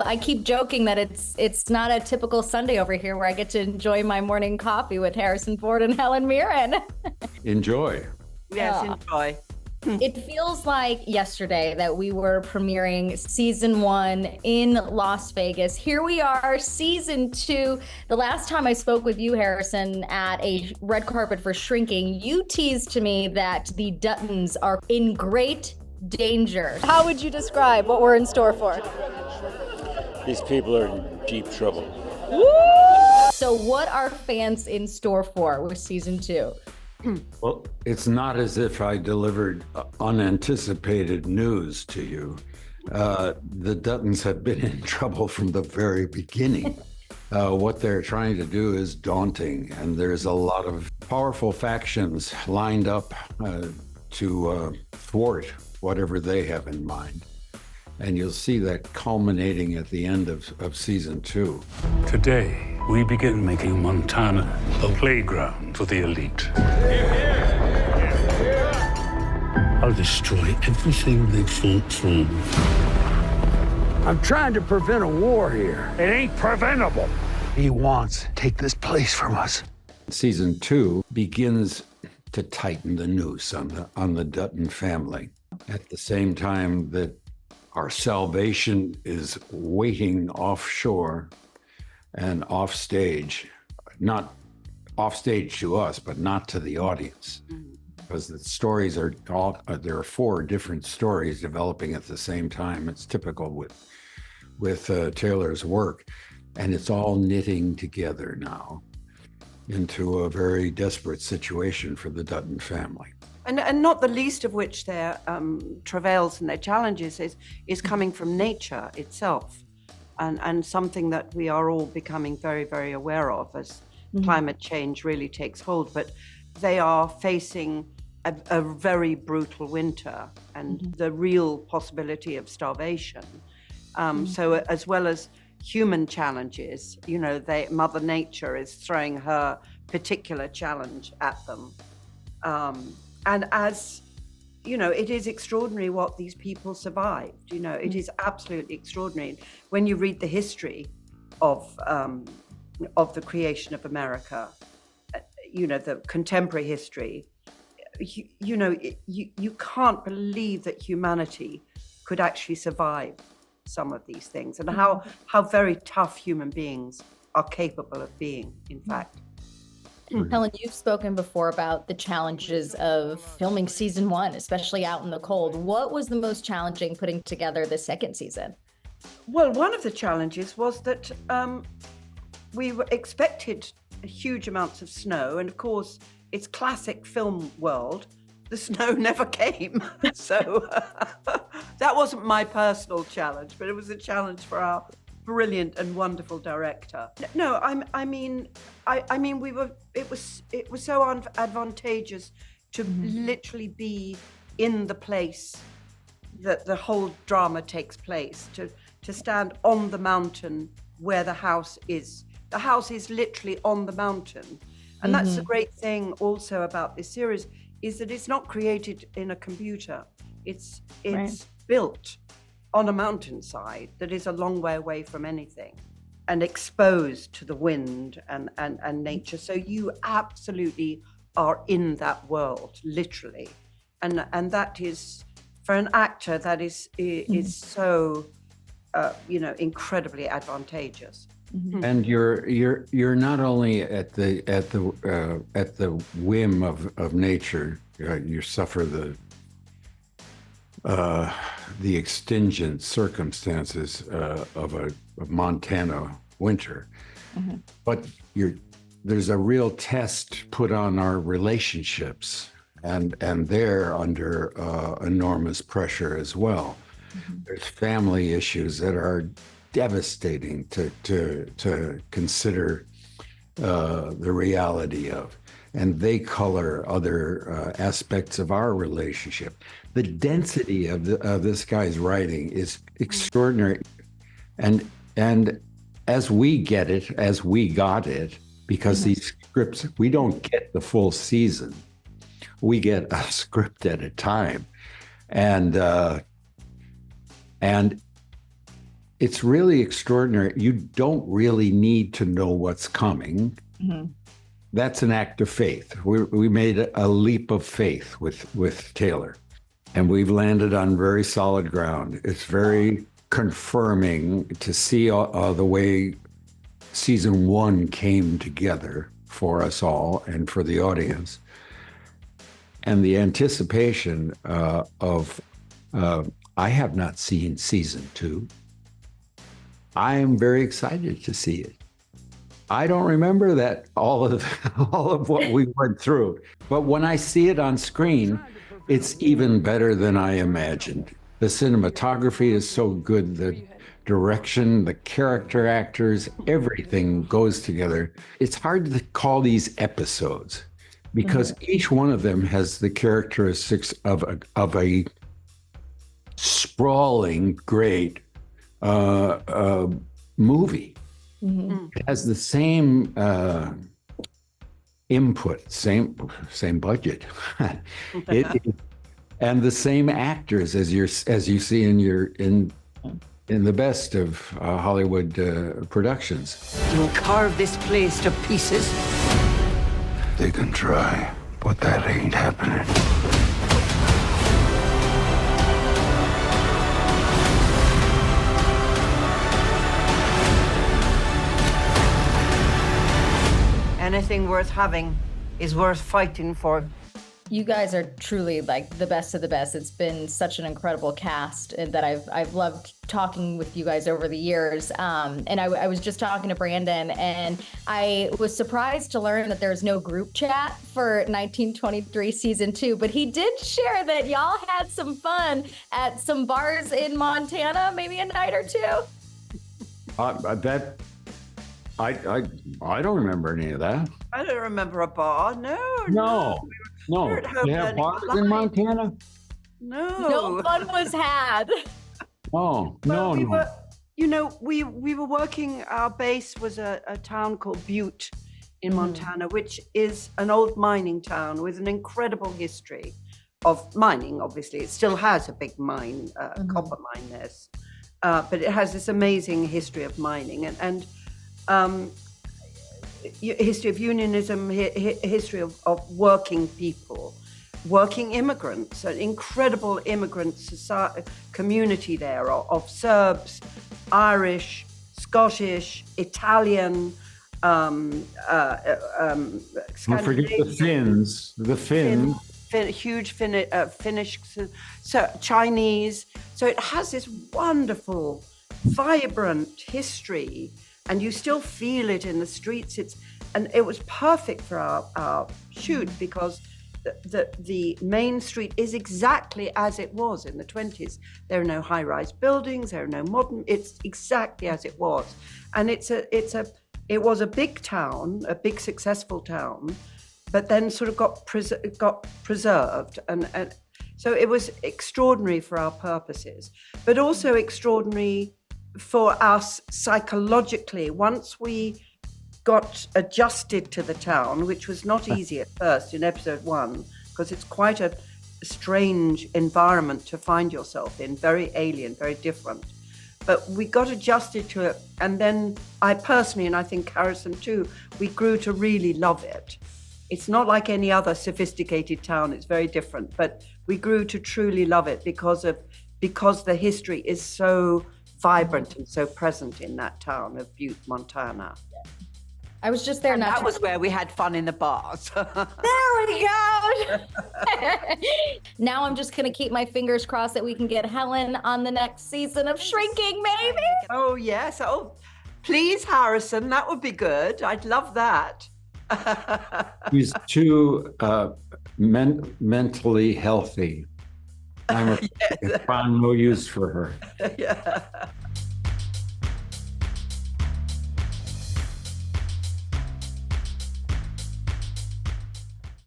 I keep joking that it's not a typical Sunday over here where I get to enjoy my morning coffee with Harrison Ford and Helen Mirren. Enjoy. Yes, Yeah. enjoy. It feels like yesterday that we were premiering season 1 in Las Vegas. Here we are, season 2. The last time I spoke with you, Harrison, at a red carpet for Shrinking, you teased to me that the Duttons are in great danger. How would you describe what we're in store for? These people are in deep trouble. So what are fans in store for with season 2? Well, it's not as if I delivered unanticipated news to you. The Duttons have been in trouble from the very beginning. What they're trying to do is daunting, and there's a lot of powerful factions lined up to thwart whatever they have in mind. And you'll see that culminating at the end of season 2. Today, we begin making Montana a playground for the elite. I'll destroy everything they fought for. I'm trying to prevent a war here. It ain't preventable. He wants to take this place from us. Season 2 begins to tighten the noose on the Dutton family. At the same time that our salvation is waiting offshore and off stage, not off stage to us, but not to the audience. Because the stories are all, there are 4 different stories developing at the same time. It's typical with Taylor's work. And it's all knitting together now into a very desperate situation for the Dutton family. And not the least of which their travails and their challenges is coming from nature itself, and something that we are all becoming very, very aware of as climate change really takes hold. But they are facing a very brutal winter and the real possibility of starvation. So as well as human challenges, you know, Mother Nature is throwing her particular challenge at them. And as, you know, it is extraordinary what these people survived. You know, it is absolutely extraordinary. When you read the history of the creation of America, you know, the contemporary history, you can't believe that humanity could actually survive some of these things, and how very tough human beings are capable of being, in fact. Helen, you've spoken before about the challenges of filming season 1, especially out in the cold. What was the most challenging putting together the second season? Well, one of the challenges was that we were expected huge amounts of snow, and of course, it's classic film world. The snow never came. So that wasn't my personal challenge, but it was a challenge for our brilliant and wonderful director. No, I mean, it was so advantageous to literally be in the place that the whole drama takes place, to stand on the mountain where the house is. The house is literally on the mountain. And that's the great thing also about this series, is that it's not created in a computer. It's Right. built on a mountainside that is a long way away from anything and exposed to the wind and nature. So you absolutely are in that world, literally. And that is, for an actor, that is so, incredibly advantageous. And you're not only at the whim of nature. You suffer the extingent circumstances of a Montana winter, but there's a real test put on our relationships, and they're under enormous pressure as well. There's family issues that are devastating to consider the reality of, and they color other aspects of our relationship. The density of this guy's writing is extraordinary, and as we got it, because these scripts, we don't get the full season, we get a script at a time, and it's really extraordinary. You don't really need to know what's coming. Mhm. That's an act of faith. We made a leap of faith with Taylor, and we've landed on very solid ground. It's very confirming to see the way season one came together for us all and for the audience. And the anticipation of, I have not seen season two. I am very excited to see it. I don't remember that all of what we went through, but when I see it on screen, it's even better than I imagined. The cinematography is so good, the direction, the character actors, everything goes together. It's hard to call these episodes because each one of them has the characteristics of a sprawling, great movie. It has the same input, same budget, and the same actors as you see in the best of Hollywood productions. You'll carve this place to pieces. They can try, but that ain't happening. Anything worth having is worth fighting for. You guys are truly like the best of the best. It's been such an incredible cast that I've loved talking with you guys over the years. And I was just talking to Brandon, and I was surprised to learn that there's no group chat for 1923 season 2. But he did share that y'all had some fun at some bars in Montana, maybe a night or two. I don't remember any of that. I don't remember a bar. No. You have bars in Montana? No fun was had. Oh, Well, no. we were working, our base was a town called Butte in Montana, which is an old mining town with an incredible history of mining, obviously. It still has a big mine, copper mine there. But it has this amazing history of mining and history of unionism, history of working people, working immigrants, an incredible immigrant community there of Serbs, Irish, Scottish, Italian, Don't forget the Finns. Huge Finnish, so Chinese. So it has this wonderful, vibrant history, and you still feel it in the streets. And it was perfect for our shoot because the main street is exactly as it was in the 20s. There are no high-rise buildings. There are no modern. It's exactly as it was, and it was a big town, a big successful town, but then sort of got preserved, and so it was extraordinary for our purposes, but also extraordinary for us psychologically. Once we got adjusted to the town, which was not easy at first in episode 1, because it's quite a strange environment to find yourself in, very alien, very different. But we got adjusted to it, and then I personally, and I think Harrison too, we grew to really love it. It's not like any other sophisticated town, it's very different, but we grew to truly love it because the history is so vibrant and so present in that town of Butte, Montana. I was just there. And not that was where we had fun in the bars. There we go. Now I'm just going to keep my fingers crossed that we can get Helen on the next season of Shrinking, maybe. Oh, yes. Oh, please, Harrison. That would be good. I'd love that. He's too mentally healthy. I found no use for her. Yeah.